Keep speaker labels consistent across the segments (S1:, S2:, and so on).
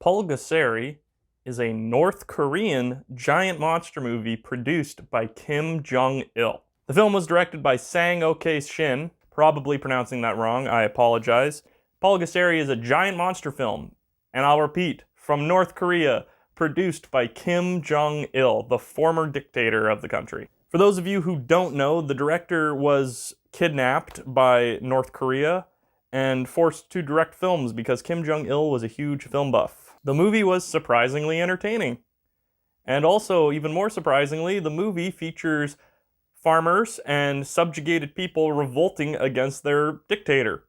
S1: Pulgasari is a North Korean giant monster movie produced by Kim Jong-il. The film was directed by Sang-ok Shin, probably pronouncing that wrong, I apologize. Pulgasari is a giant monster film, and I'll repeat, from North Korea, produced by Kim Jong-il, the former dictator of the country. For those of you who don't know, the director was kidnapped by North Korea and forced to direct films because Kim Jong-il was a huge film buff. The movie was surprisingly entertaining. And also, even more surprisingly, the movie features farmers and subjugated people revolting against their dictator.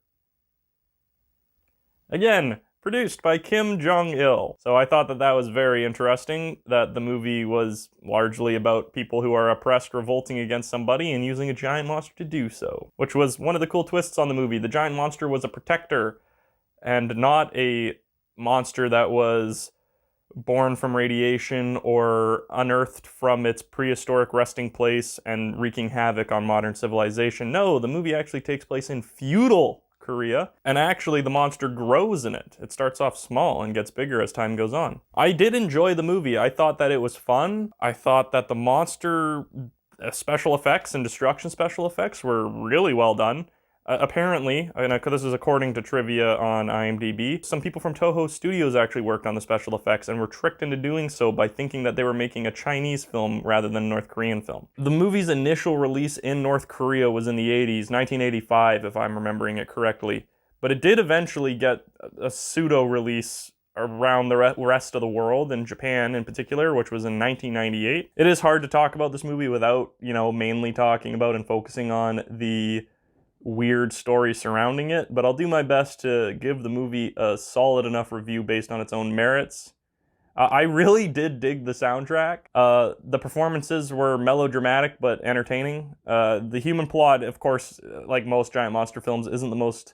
S1: Again, produced by Kim Jong-il. So I thought that that was very interesting, that the movie was largely about people who are oppressed revolting against somebody and using a giant monster to do so. Which was one of the cool twists on the movie. The giant monster was a protector and not a monster that was born from radiation or unearthed from its prehistoric resting place and wreaking havoc on modern civilization. No, the movie actually takes place in feudal Korea, and actually the monster grows in it. It starts off small and gets bigger as time goes on. I did enjoy the movie. I thought that it was fun. I thought that the monster special effects and destruction special effects were really well done. Apparently, and this is according to trivia on IMDb, some people from Toho Studios actually worked on the special effects and were tricked into doing so by thinking that they were making a Chinese film rather than a North Korean film. The movie's initial release in North Korea was in the 80s, 1985 if I'm remembering it correctly, but it did eventually get a pseudo-release around the rest of the world, in Japan in particular, which was in 1998. It is hard to talk about this movie without, mainly talking about and focusing on the weird story surrounding it, but I'll do my best to give the movie a solid enough review based on its own merits. I really did dig the soundtrack. The performances were melodramatic but entertaining. The human plot, of course, like most giant monster films, isn't the most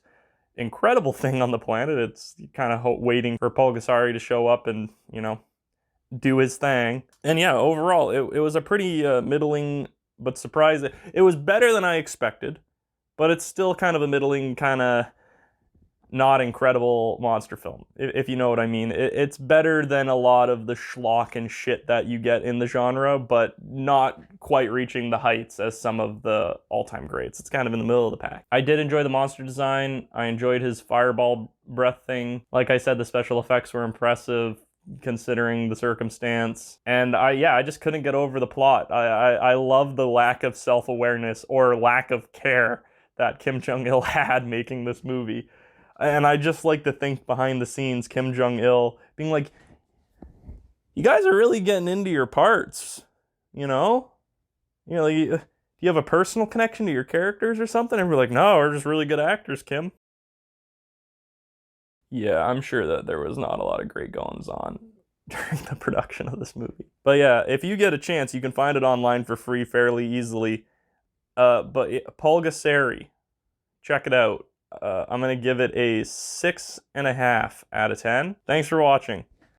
S1: incredible thing on the planet. It's kind of waiting for Pulgasari to show up and, do his thing. And yeah, overall, it was a pretty middling but surprising. It was better than I expected, but it's still kind of a middling, kind of not incredible monster film, if you know what I mean. It's better than a lot of the schlock and shit that you get in the genre, but not quite reaching the heights as some of the all-time greats. It's kind of in the middle of the pack. I did enjoy the monster design. I enjoyed his fireball breath thing. Like I said, the special effects were impressive considering the circumstance. And I just couldn't get over the plot. I love the lack of self-awareness or lack of care that Kim Jong-il had making this movie. And I just like to think behind the scenes, Kim Jong-il being like, you guys are really getting into your parts, do you have a personal connection to your characters or something? And we're like, no, we're just really good actors, Kim. Yeah, I'm sure that there was not a lot of great goings on during the production of this movie. But yeah, if you get a chance, you can find it online for free fairly easily. But Pulgasari, check it out. I'm going to give it a 6.5 out of 10. Thanks for watching.